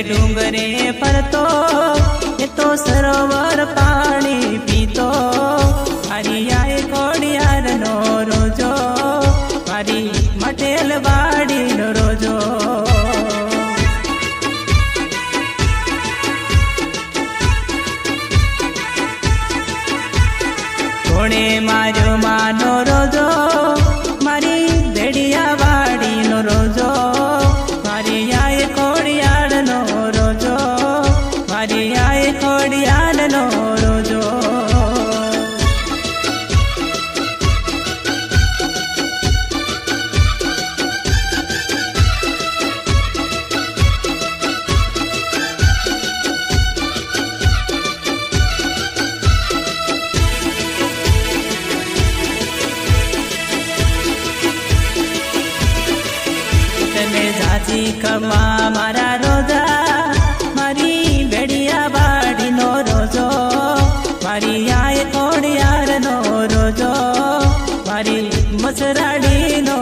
ડુંગરે ફરતો એ તો સરોવર પાણી પીતો હરિયાએ ખોડિયારનો રોજો મારી મટેલ વાડીનો રોજો કોણે માર્યો માનો રોજો મારી ભેડિયા વાડીનો રોજો મારી આય ખોડિયારનો રોજો મારી આય ખોડિયારનો રોજો જાજી ખમા મારા રોજા મારી ભેડિયા વાડીનો રોજો મારી આય ખોડિયારનો રોજો મારી મસરાડીનો